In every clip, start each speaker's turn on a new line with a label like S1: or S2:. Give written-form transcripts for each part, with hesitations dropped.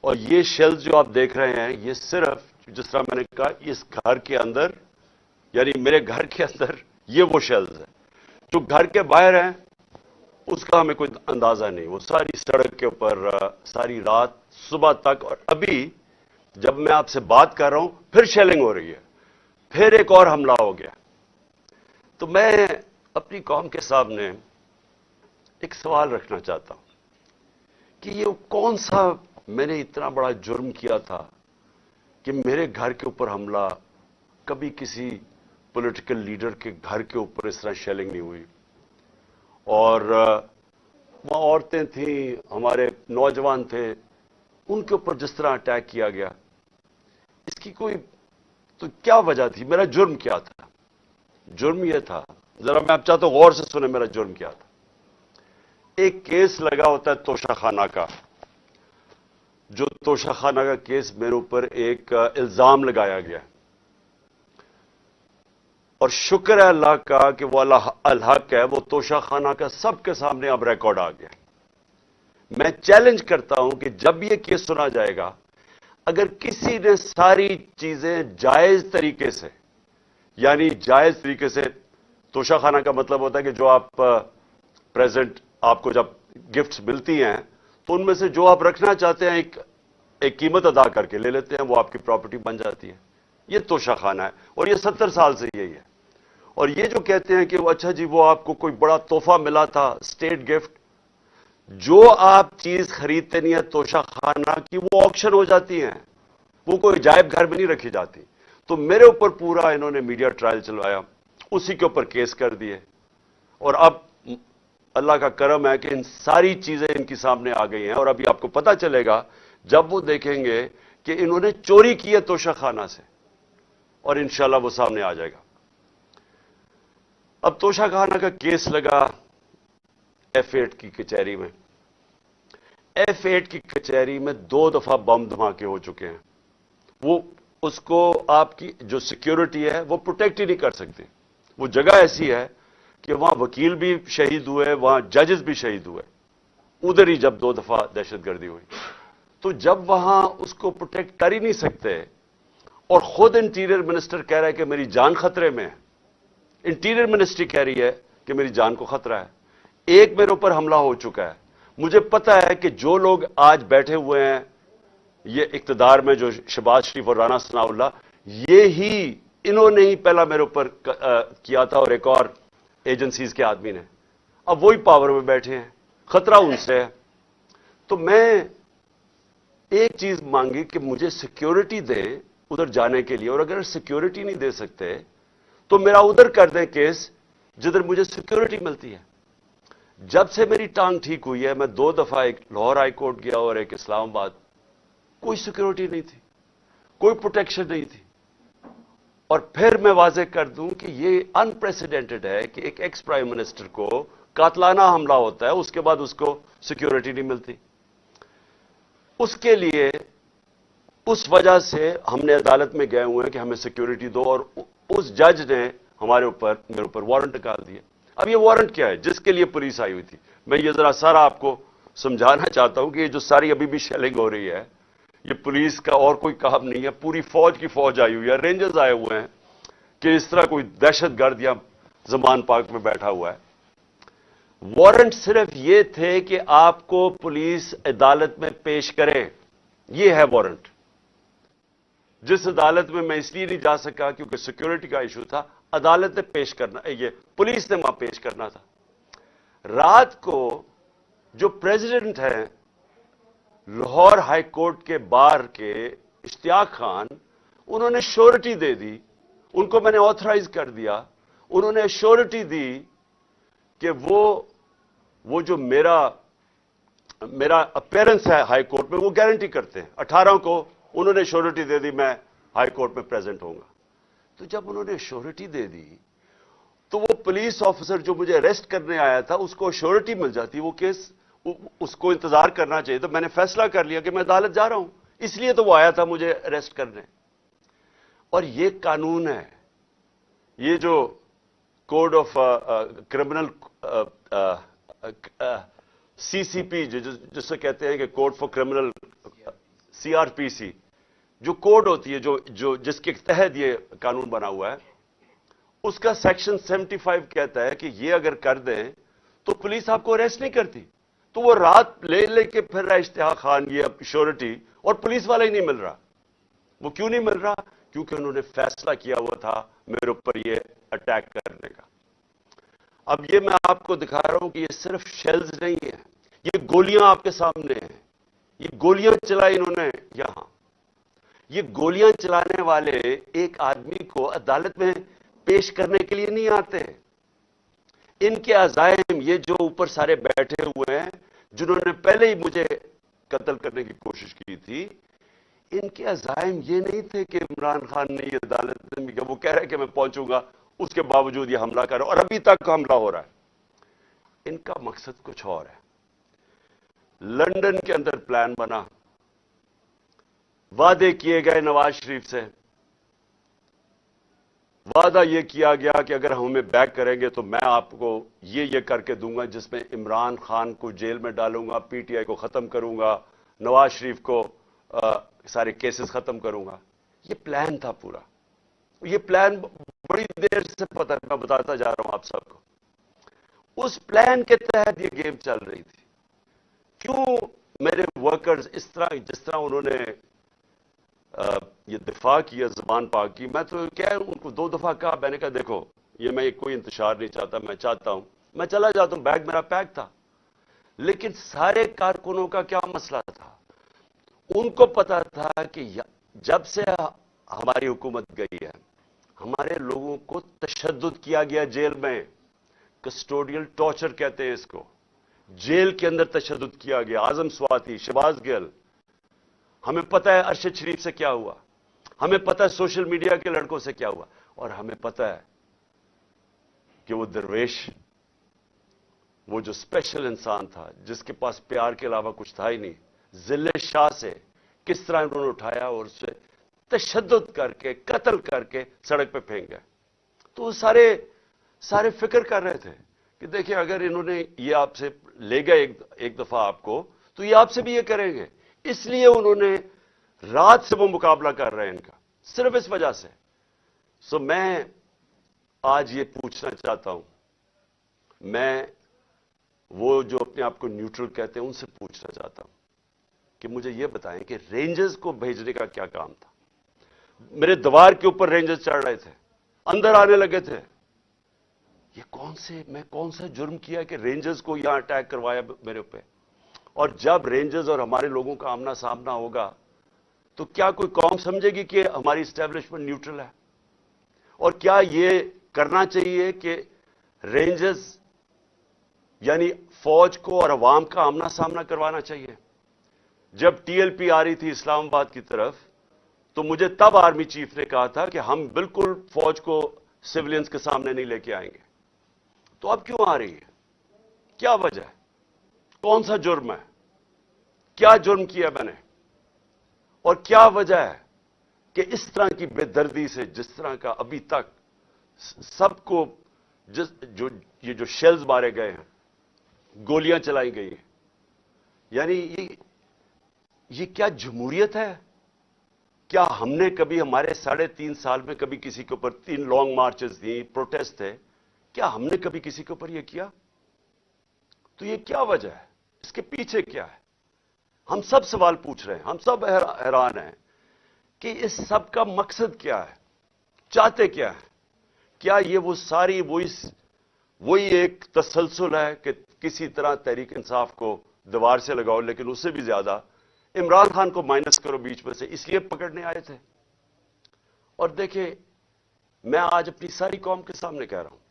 S1: اور یہ شیلز جو آپ دیکھ رہے ہیں یہ صرف جس طرح میں نے کہا اس گھر کے اندر یعنی میرے گھر کے اندر یہ وہ شیلز ہیں جو گھر کے باہر ہیں اس کا ہمیں کوئی اندازہ نہیں. وہ ساری سڑک کے اوپر ساری رات صبح تک. اور ابھی جب میں آپ سے بات کر رہا ہوں پھر شیلنگ ہو رہی ہے, پھر ایک اور حملہ ہو گیا. تو میں اپنی قوم کے سامنے ایک سوال رکھنا چاہتا ہوں کہ یہ کون سا میں نے اتنا بڑا جرم کیا تھا کہ میرے گھر کے اوپر حملہ, کبھی کسی پولیٹیکل لیڈر کے گھر کے اوپر اس طرح شیلنگ نہیں ہوئی. اور وہاں عورتیں تھیں, ہمارے نوجوان تھے, ان کے اوپر جس طرح اٹیک کیا گیا, اس کی کوئی تو کیا وجہ تھی؟ میرا جرم کیا تھا؟ جرم یہ تھا, ذرا میں آپ چاہتا ہوں غور سے سنیں میرا جرم کیا تھا. ایک کیس لگا ہوتا ہے توشہ خانہ کا, جو توشہ خانہ کا کیس میرے اوپر ایک الزام لگایا گیا, اور شکر ہے اللہ کا کہ وہ الحق ہے, وہ توشہ خانہ کا سب کے سامنے اب ریکارڈ آ گیا. میں چیلنج کرتا ہوں کہ جب یہ کیس سنا جائے گا, اگر کسی نے ساری چیزیں جائز طریقے سے, یعنی جائز طریقے سے, توشہ خانہ کا مطلب ہوتا ہے کہ جو آپ پریزنٹ آپ کو جب گفٹس ملتی ہیں تو ان میں سے جو آپ رکھنا چاہتے ہیں ایک قیمت ادا کر کے لے لیتے ہیں, وہ آپ کی پراپرٹی بن جاتی ہے. یہ توشہ خانہ ہے, اور یہ 70 سال سے یہی ہے. اور یہ جو کہتے ہیں کہ وہ اچھا جی وہ آپ کو کوئی بڑا تحفہ ملا تھا, اسٹیٹ گفٹ, جو آپ چیز خریدتے نہیں ہے توشہ خانہ کی, وہ آکشن ہو جاتی ہیں, وہ کوئی عجائب گھر میں نہیں رکھی جاتی. تو میرے اوپر پورا انہوں نے میڈیا ٹرائل چلوایا, اسی کے اوپر کیس کر دیے, اور اب اللہ کا کرم ہے کہ ان ساری چیزیں ان کی سامنے آ گئی ہیں. اور ابھی آپ کو پتا چلے گا جب وہ دیکھیں گے کہ انہوں نے چوری کی ہے توشہ خانہ سے, اور انشاءاللہ وہ سامنے آ جائے گا. اب توشہ خانہ کا کیس لگا F8 کی کچہری میں. F8 کی کچہری میں 2 دفعہ بم دھماکے ہو چکے ہیں. وہ اس کو آپ کی جو سیکیورٹی ہے وہ پروٹیکٹ ہی نہیں کر سکتی. وہ جگہ ایسی ہے کہ وہاں وکیل بھی شہید ہوئے, وہاں ججز بھی شہید ہوئے, ادھر ہی جب 2 دفعہ دہشت گردی ہوئی. تو جب وہاں اس کو پروٹیکٹ کر ہی نہیں سکتے, اور خود انٹیریئر منسٹر کہہ رہا ہے کہ میری جان خطرے میں ہے, انٹیریئر منسٹری کہہ رہی ہے کہ میری جان کو خطرہ ہے. ایک میرے اوپر حملہ ہو چکا ہے. مجھے پتا ہے کہ جو لوگ آج بیٹھے ہوئے ہیں یہ اقتدار میں, جو شہباز شریف اور رانا ثناء اللہ, یہ انہوں نے ہی پہلا میرے اوپر کیا تھا, اور ایک اور ایجنسیز کے آدمی نے. اب وہی پاور میں بیٹھے ہیں, خطرہ ان سے ہے. تو میں ایک چیز مانگی کہ مجھے سیکیورٹی دیں ادھر جانے کے لیے, اور اگر سیکیورٹی نہیں دے سکتے تو میرا ادھر کر دیں کیس جدھر مجھے سیکیورٹی ملتی ہے. جب سے میری ٹانگ ٹھیک ہوئی ہے, میں 2 دفعہ ایک لاہور ہائی کورٹ گیا اور ایک اسلام آباد, کوئی سیکیورٹی نہیں تھی, کوئی پروٹیکشن نہیں تھی. اور پھر میں واضح کر دوں کہ یہ انپریسیڈنٹڈ ہے کہ ایک ایکس پرائم منسٹر کو قاتلانہ حملہ ہوتا ہے, اس کے بعد اس کو سیکیورٹی نہیں ملتی. اس کے لیے اس وجہ سے ہم نے عدالت میں گئے ہوئے ہیں کہ ہمیں سیکیورٹی دو, اور اس جج نے میرے اوپر وارنٹ نکال دیا. اب یہ وارنٹ کیا ہے؟ جس کے لیے پولیس آئی ہوئی تھی. میں یہ ذرا سارا آپ کو سمجھانا چاہتا ہوں کہ یہ جو ساری ابھی بھی شیلنگ ہو رہی ہے, یہ پولیس کا اور کوئی کام نہیں ہے, پوری فوج کی فوج آئی ہوئی ہے, رینجرز آئے ہوئے ہیں کہ اس طرح کوئی دہشت گرد یا زمان پاک میں بیٹھا ہوا ہے. وارنٹ صرف یہ تھے کہ آپ کو پولیس عدالت میں پیش کرے, یہ ہے وارنٹ. جس عدالت میں اس لیے نہیں جا سکا کیونکہ سیکیورٹی کا ایشو تھا, عدالت نے پیش کرنا, یہ پولیس نے وہاں پیش کرنا تھا. رات کو جو پریزیڈنٹ ہیں لاہور ہائی کورٹ کے بار کے اشتیاق خان, انہوں نے شورٹی دے دی, ان کو میں نے آتھرائز کر دیا, انہوں نے شورٹی دی کہ وہ جو میرا اپیرنس ہے ہائی کورٹ میں وہ گارنٹی کرتے ہیں. 18 کو انہوں نے شورٹی دے دی میں ہائی کورٹ میں پریزنٹ ہوں گا. تو جب انہوں نے شورٹی دے دی تو وہ پولیس آفیسر جو مجھے اریسٹ کرنے آیا تھا اس کو شورٹی مل جاتی, وہ کیس اس کو انتظار کرنا چاہیے. تو میں نے فیصلہ کر لیا کہ میں عدالت جا رہا ہوں, اس لیے تو وہ آیا تھا مجھے اریسٹ کرنے. اور یہ قانون ہے, یہ جو کوڈ آف کرمنل CCP جس سے کہتے ہیں کہ کوڈ فار کرمنل CRPC جو کوڈ ہوتی ہے جس کے تحت یہ قانون بنا ہوا ہے، اس کا سیکشن 75 کہتا ہے کہ یہ اگر کر دیں تو پولیس آپ کو اریسٹ نہیں کرتی. تو وہ رات لے کے پھر رہا اشتہا خان یہ شیورٹی، اور پولیس والا ہی نہیں مل رہا. وہ کیوں نہیں مل رہا؟ کیونکہ انہوں نے فیصلہ کیا ہوا تھا میرے اوپر یہ اٹیک کرنے کا. اب یہ میں آپ کو دکھا رہا ہوں کہ یہ صرف شیلز نہیں ہیں، یہ گولیاں آپ کے سامنے ہیں. یہ گولیاں چلائی انہوں نے یہاں. یہ گولیاں چلانے والے ایک آدمی کو عدالت میں پیش کرنے کے لیے نہیں آتے. ان کے عزائم، یہ جو اوپر سارے بیٹھے ہوئے ہیں جنہوں نے پہلے ہی مجھے قتل کرنے کی کوشش کی تھی، ان کے عزائم یہ نہیں تھے کہ عمران خان نے یہ عدالت میں کہ وہ کہہ رہے کہ میں پہنچوں گا، اس کے باوجود یہ حملہ کر رہا اور ابھی تک حملہ ہو رہا ہے. ان کا مقصد کچھ اور ہے. لندن کے اندر پلان بنا، وعدے کیے گئے نواز شریف سے. وعدہ یہ کیا گیا کہ اگر ہمیں بیک کریں گے تو میں آپ کو یہ کر کے دوں گا، جس میں عمران خان کو جیل میں ڈالوں گا، PTI کو ختم کروں گا، نواز شریف کو سارے کیسز ختم کروں گا. یہ پلان تھا پورا. یہ پلان بڑی دیر سے پتہ ہے، میں بتاتا جا رہا ہوں آپ سب کو. اس پلان کے تحت یہ گیم چل رہی تھی. کیوں میرے ورکرز اس طرح، جس طرح انہوں نے یہ دفاع کیا زبان پاک کی، میں تو کیا ان کو 2 دفعہ کہا، میں نے کہا دیکھو یہ میں کوئی انتشار نہیں چاہتا، میں چاہتا ہوں میں چلا جاتا ہوں، بیگ میرا پیک تھا. لیکن سارے کارکنوں کا کیا مسئلہ تھا؟ ان کو پتا تھا کہ جب سے ہماری حکومت گئی ہے ہمارے لوگوں کو تشدد کیا گیا جیل میں. کسٹوڈیل ٹارچر کہتے ہیں اس کو. جیل کے اندر تشدد کیا گیا. اعظم سواتی، شہباز گل، ہمیں پتہ ہے ارشد شریف سے کیا ہوا، ہمیں پتہ ہے سوشل میڈیا کے لڑکوں سے کیا ہوا، اور ہمیں پتہ ہے کہ وہ درویش، وہ جو اسپیشل انسان تھا جس کے پاس پیار کے علاوہ کچھ تھا ہی نہیں، ذل شاہ سے کس طرح انہوں نے اٹھایا اور اس سے تشدد کر کے قتل کر کے سڑک پہ پھینک گئے. تو وہ سارے فکر کر رہے تھے کہ دیکھیں اگر انہوں نے یہ آپ سے لے گئے ایک دفعہ آپ کو، تو یہ آپ سے بھی یہ کریں گے. اس لیے انہوں نے رات سے وہ مقابلہ کر رہے ہیں ان کا، صرف اس وجہ سے. میں آج یہ پوچھنا چاہتا ہوں، میں وہ جو اپنے آپ کو نیوٹرل کہتے ہیں ان سے پوچھنا چاہتا ہوں کہ مجھے یہ بتائیں کہ رینجرز کو بھیجنے کا کیا کام تھا؟ میرے دیوار کے اوپر رینجرز چڑھ رہے تھے، اندر آنے لگے تھے. میں کون سا جرم کیا کہ رینجرز کو یہاں اٹیک کروایا میرے اوپر؟ اور جب رینجرز اور ہمارے لوگوں کا آمنا سامنا ہوگا تو کیا کوئی قوم سمجھے گی کہ ہماری اسٹیبلشمنٹ نیوٹرل ہے؟ اور کیا یہ کرنا چاہیے کہ رینجرز یعنی فوج کو اور عوام کا آمنا سامنا کروانا چاہیے؟ جب TLP آ رہی تھی اسلام آباد کی طرف تو مجھے تب آرمی چیف نے کہا تھا کہ ہم بالکل فوج کو سیولینز کے سامنے نہیں لے کے آئیں گے. تو اب کیوں آ رہی ہے؟ کیا وجہ ہے؟ کون سا جرم ہے؟ کیا جرم کیا میں نے؟ اور کیا وجہ ہے کہ اس طرح کی بے دردی سے، جس طرح کا ابھی تک سب کو یہ جو شیلز مارے گئے ہیں، گولیاں چلائی گئی ہیں، یعنی یہ کیا جمہوریت ہے؟ کیا ہم نے کبھی ہمارے 3.5 سال میں کبھی کسی کے اوپر 3 لانگ مارچز دی، پروٹیسٹ تھے، کیا ہم نے کبھی کسی کے اوپر یہ کیا؟ تو یہ کیا وجہ ہے؟ اس کے پیچھے کیا ہے؟ ہم سب سوال پوچھ رہے ہیں، ہم سب حیران ہیں کہ اس سب کا مقصد کیا ہے؟ چاہتے کیا ہے؟ کیا یہ وہ ساری وہی ایک تسلسل ہے کہ کسی طرح تحریک انصاف کو دیوار سے لگاؤ، لیکن اس سے بھی زیادہ عمران خان کو مائنس کرو بیچ میں سے، اس لیے پکڑنے آئے تھے؟ اور دیکھیں، میں آج اپنی ساری قوم کے سامنے کہہ رہا ہوں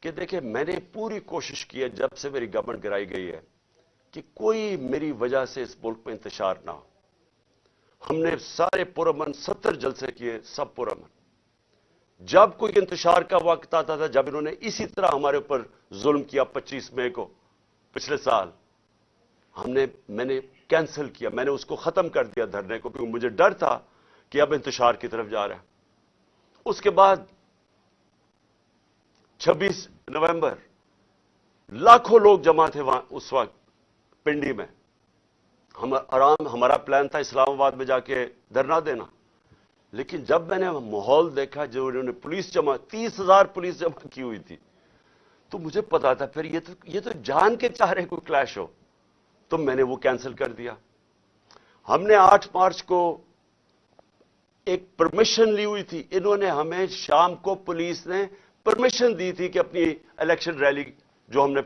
S1: کہ دیکھیں میں نے پوری کوشش کی ہے جب سے میری گورنمنٹ گرائی گئی ہے کہ کوئی میری وجہ سے اس ملک میں انتشار نہ ہو. ہم نے سارے پرامن 70 جلسے کیے، سب پرامن. جب کوئی انتشار کا وقت آتا تھا، جب انہوں نے اسی طرح ہمارے اوپر ظلم کیا 25 مئی کو پچھلے سال، میں نے کینسل کیا، میں نے اس کو ختم کر دیا دھرنے کو، کیونکہ مجھے ڈر تھا کہ اب انتشار کی طرف جا رہا ہے. اس کے بعد 26 نومبر لاکھوں لوگ جمع تھے وہاں اس وقت پنڈی میں. ہمارا پلان تھا اسلام آباد میں جا کے دھرنا دینا، لیکن جب میں نے ماحول دیکھا جو انہوں نے پولیس جمع 30,000 پولیس جمع کی ہوئی تھی، تو مجھے پتا تھا پھر یہ تو جان کے چاہ رہے کوئی کلیش ہو، تو میں نے وہ کینسل کر دیا۔ ہم نے 8 مارچ کو ایک پرمیشن لی ہوئی تھی، انہوں نے ہمیں شام کو پولیس نے پرمیشن دی تھی کہ اپنی الیکشن ریلی جو ہم نے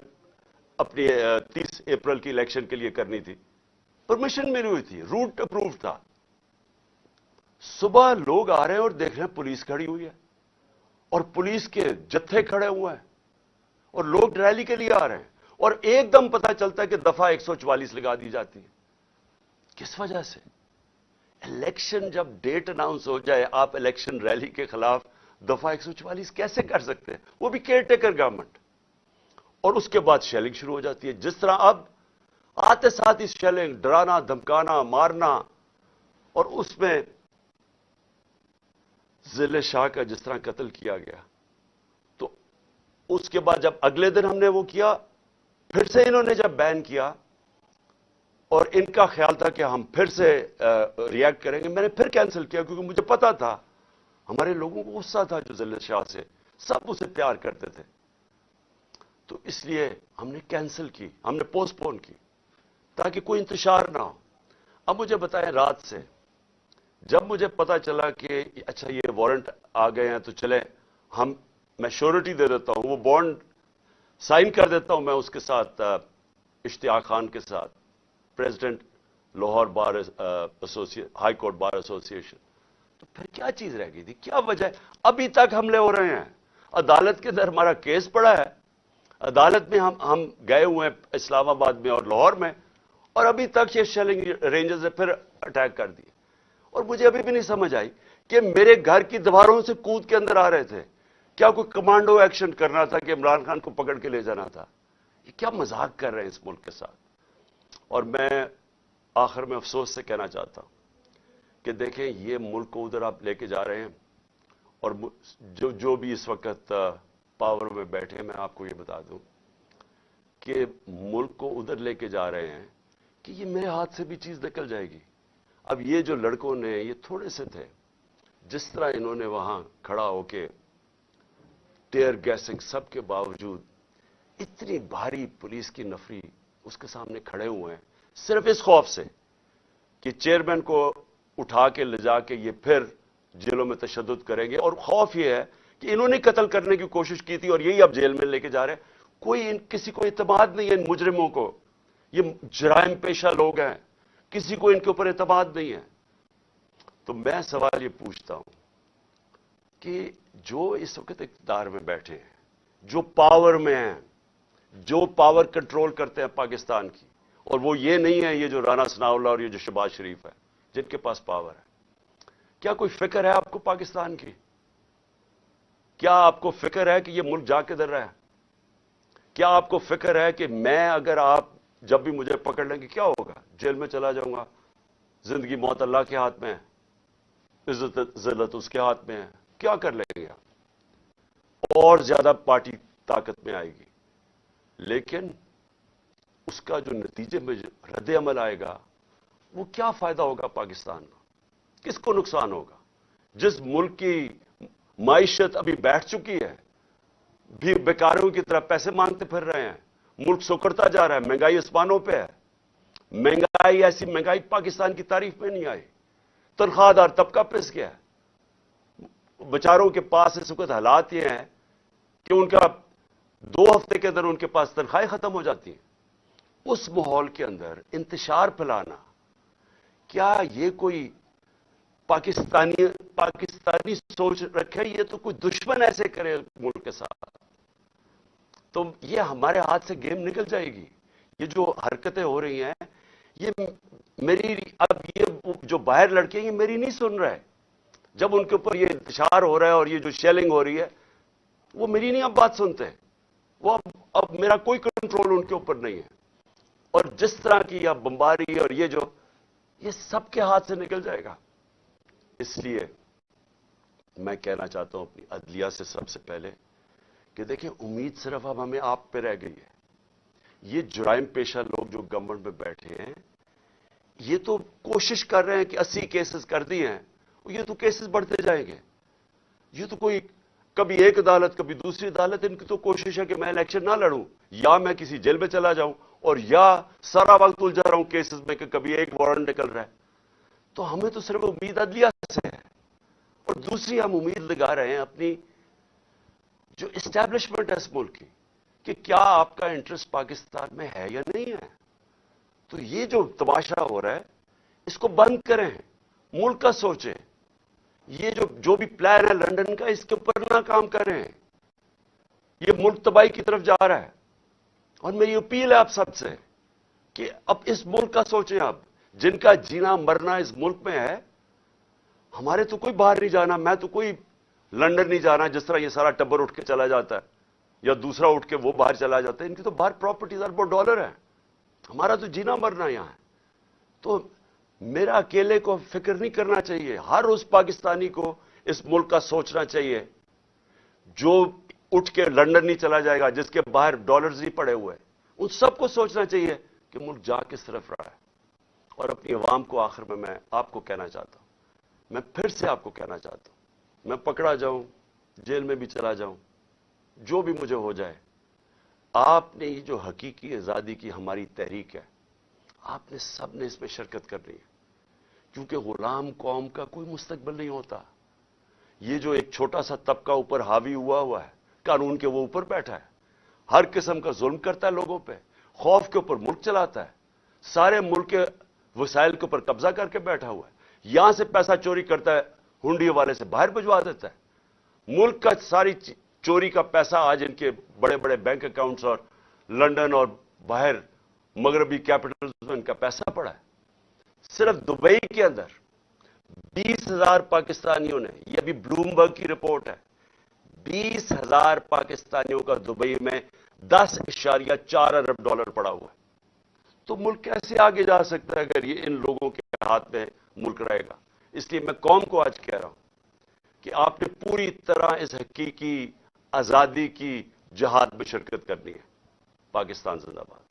S1: اپنی 30 اپریل کی الیکشن کے لیے کرنی تھی، پرمیشن ملی ہوئی تھی، روٹ اپروو تھا۔ صبح لوگ آ رہے ہیں اور دیکھ رہے ہیں پولیس کھڑی ہوئی ہے اور پولیس کے جتھے کھڑے ہوئے ہیں اور لوگ ریلی کے لیے آ رہے ہیں، اور ایک دم پتہ چلتا ہے کہ دفعہ 144 لگا دی جاتی ہے۔ کس وجہ سے؟ الیکشن جب ڈیٹ اناؤنس ہو جائے، آپ الیکشن ریلی کے خلاف دفعہ 144 کیسے کر سکتے ہیں؟ وہ بھی کیئر ٹیکر گورنمنٹ۔ اور اس کے بعد شیلنگ شروع ہو جاتی ہے، جس طرح اب آتے ساتھ ہی شیلنگ، ڈرانا، دھمکانا، مارنا، اور اس میں ضلع شاہ کا جس طرح قتل کیا گیا، تو اس کے بعد جب اگلے دن ہم نے وہ کیا، پھر سے انہوں نے جب بین کیا اور ان کا خیال تھا کہ ہم پھر سے ری ایکٹ کریں گے، میں نے پھر کینسل کیا، کیونکہ مجھے پتا تھا ہمارے لوگوں کو غصہ تھا جو ضلع شاہ سے، سب اسے پیار کرتے تھے، تو اس لیے ہم نے کینسل کی، ہم نے پوسٹ پون کی تاکہ کوئی انتشار نہ ہو۔ اب مجھے بتائیں، رات سے جب مجھے پتا چلا کہ اچھا یہ وارنٹ آ گئے ہیں تو چلیں میں شیورٹی دے دیتا ہوں، وہ بانڈ سائن کر دیتا ہوں میں اس کے ساتھ، اشتیاق خان کے ساتھ، پریزیڈنٹ لاہور بار ہائی کورٹ بار ایسوسی ایشن، تو پھر کیا چیز رہ گئی تھی؟ کیا وجہ ہے؟ ابھی تک حملے ہو رہے ہیں، عدالت کے اندر ہمارا کیس پڑا ہے، عدالت میں ہم گئے ہوئے ہیں اسلام آباد میں اور لاہور میں، اور ابھی تک یہ شیلنگ رینجرز نے پھر اٹیک کر دیے، اور مجھے ابھی بھی نہیں سمجھ آئی کہ میرے گھر کی دیواروں سے کود کے اندر آ رہے تھے، کیا کوئی کمانڈو ایکشن کرنا تھا کہ عمران خان کو پکڑ کے لے جانا تھا؟ یہ کیا مذاق کر رہے ہیں اس ملک کے ساتھ؟ اور میں آخر میں افسوس سے کہنا چاہتا ہوں کہ دیکھیں یہ ملک کو ادھر آپ لے کے جا رہے ہیں، اور جو بھی اس وقت پاور میں بیٹھے ہیں، میں آپ کو یہ بتا دوں کہ ملک کو ادھر لے کے جا رہے ہیں کہ یہ میرے ہاتھ سے بھی چیز نکل جائے گی۔ اب یہ جو لڑکوں نے، یہ تھوڑے سے تھے، جس طرح انہوں نے وہاں کھڑا ہو کے ٹیئر گیسنگ سب کے باوجود، اتنی بھاری پولیس کی نفری اس کے سامنے کھڑے ہوئے ہیں، صرف اس خوف سے کہ چیئرمین کو اٹھا کے لے جا کے یہ پھر جیلوں میں تشدد کریں گے، اور خوف یہ ہے کہ انہوں نے قتل کرنے کی کوشش کی تھی اور یہی اب جیل میں لے کے جا رہے ہیں۔ کسی کو اعتماد نہیں ہے ان مجرموں کو، یہ جرائم پیشہ لوگ ہیں، کسی کو ان کے اوپر اعتماد نہیں ہے۔ تو میں سوال یہ پوچھتا ہوں کہ جو اس وقت اقتدار میں بیٹھے ہیں، جو پاور میں ہیں، جو پاور کنٹرول کرتے ہیں پاکستان کی، اور وہ یہ نہیں ہے یہ جو رانا ثناء اللہ اور یہ جو شہباز شریف ہے جن کے پاس پاور ہے، کیا کوئی فکر ہے آپ کو پاکستان کی؟ کیا آپ کو فکر ہے کہ یہ ملک جا کدھر رہا ہے؟ کیا آپ کو فکر ہے کہ میں اگر آپ جب بھی مجھے پکڑ لیں گے کیا ہوگا؟ جیل میں چلا جاؤں گا، زندگی موت اللہ کے ہاتھ میں ہے، عزت ذلت اس کے ہاتھ میں ہے، کیا کر لیں گے آپ؟ اور زیادہ پارٹی طاقت میں آئے گی، لیکن اس کا جو نتیجے میں رد عمل آئے گا وہ کیا فائدہ ہوگا پاکستان کو؟ کس کو نقصان ہوگا؟ جس ملک کی معیشت ابھی بیٹھ چکی ہے، بھی بیکاروں کی طرح پیسے مانگتے پھر رہے ہیں، ملک سکڑتا جا رہا ہے، مہنگائی آسمانوں پہ ہے، مہنگائی ایسی مہنگائی پاکستان کی تاریخ میں نہیں آئی، تنخواہ دار طبقہ پس گیا ہے، بیچاروں کے پاس اس وقت حالات یہ ہیں کہ ان کا 2 ہفتے کے اندر ان کے پاس تنخواہیں ختم ہو جاتی ہیں۔ اس ماحول کے اندر انتشار پھیلانا، کیا یہ کوئی پاکستانی سوچ رکھے؟ یہ تو کوئی دشمن ایسے کرے ملک کے ساتھ تو یہ ہمارے ہاتھ سے گیم نکل جائے گی۔ یہ جو حرکتیں ہو رہی ہیں، یہ میری، اب یہ جو باہر لڑکے ہیں یہ میری نہیں سن رہے، جب ان کے اوپر یہ انتشار ہو رہا ہے اور یہ جو شیلنگ ہو رہی ہے وہ میری نہیں اب بات سنتے، وہ اب میرا کوئی کنٹرول ان کے اوپر نہیں ہے، اور جس طرح کی اب بمباری اور یہ سب کے ہاتھ سے نکل جائے گا۔ اس لیے میں کہنا چاہتا ہوں اپنی عدلیہ سے سب سے پہلے کہ دیکھیں، امید صرف اب ہمیں آپ پہ رہ گئی ہے۔ یہ جرائم پیشہ لوگ جو گورنمنٹ میں بیٹھے ہیں، یہ تو کوشش کر رہے ہیں کہ 80 کیسز کر دیے ہیں، یہ تو کیسز بڑھتے جائیں گے. یہ تو کوئی کبھی ایک عدالت کبھی دوسری عدالت، ان کی تو کوشش ہے کہ میں الیکشن نہ لڑوں، یا میں کسی جیل میں چلا جاؤں، اور یا سارا وقت الجھا رہا ہوں کیسز میں کہ کبھی ایک وارنٹ نکل رہا ہے. تو ہمیں تو صرف امید عدلیہ سے ہے، اور دوسری ہم امید لگا رہے ہیں اپنی جو اسٹیبلشمنٹ ہے اس ملک کی، کہ کیا آپ کا انٹرسٹ پاکستان میں ہے یا نہیں ہے. تو یہ جو تماشا ہو رہا ہے اس کو بند کریں، ملک کا سوچیں. یہ جو بھی پلان ہے لنڈن کا، اس کے اوپر نہ کام کریں. یہ ملک تباہی کی طرف جا رہا ہے، اور میری اپیل ہے آپ سب سے کہ اب اس ملک کا سوچیں. آپ جن کا جینا مرنا اس ملک میں ہے، ہمارے تو کوئی باہر نہیں جانا، میں تو کوئی لنڈن نہیں جانا جس طرح یہ سارا ٹبر اٹھ کے چلا جاتا ہے، یا دوسرا اٹھ کے وہ باہر چلا جاتا ہے. ان کی تو باہر پراپرٹیز اربوں ڈالر ہے، ہمارا تو جینا مرنا یہاں ہے. تو میرا اکیلے کو فکر نہیں کرنا چاہیے، ہر اس پاکستانی کو اس ملک کا سوچنا چاہیے جو اٹھ کے لنڈن نہیں چلا جائے گا، جس کے باہر ڈالرز ہی پڑے ہوئے. ان سب کو سوچنا چاہیے کہ ملک جا کس طرف رہا ہے. اور اپنی عوام کو آخر میں آپ کو کہنا چاہتا ہوں، میں پھر سے آپ کو کہنا چاہتا ہوں، میں پکڑا جاؤں، جیل میں بھی چلا جاؤں، جو بھی مجھے ہو جائے، آپ نے یہ جو حقیقی آزادی کی ہماری تحریک ہے، آپ نے سب نے اس میں شرکت کرنی ہے. کیونکہ غلام قوم کا کوئی مستقبل نہیں ہوتا. یہ جو ایک چھوٹا سا طبقہ اوپر حاوی ہوا ہے، قانون کے وہ اوپر بیٹھا ہے، ہر قسم کا ظلم کرتا ہے لوگوں پہ، خوف کے اوپر ملک چلاتا ہے، سارے ملک کے وسائل کے اوپر قبضہ کر کے بیٹھا ہوا ہے، یہاں سے پیسہ چوری کرتا ہے، ہنڈی والے سے باہر بھجوا دیتا ہے. ملک کا ساری چوری کا پیسہ آج ان کے بڑے بڑے بینک اکاؤنٹس اور لنڈن اور باہر مغربی کیپٹلز میں ان کا پیسہ پڑا ہے. صرف دبئی کے اندر 20,000 پاکستانیوں نے، یہ ابھی بلومبرگ کی رپورٹ ہے، 20,000 پاکستانیوں کا دبئی میں $10.4 ارب پڑا ہوا ہے. تو ملک کیسے آگے جا سکتا ہے اگر یہ ان لوگوں کے ہاتھ میں ملک رہے گا. اس لیے میں قوم کو آج کہہ رہا ہوں کہ آپ نے پوری طرح اس حقیقی آزادی کی جہاد میں شرکت کرنی ہے. پاکستان زندہ باد.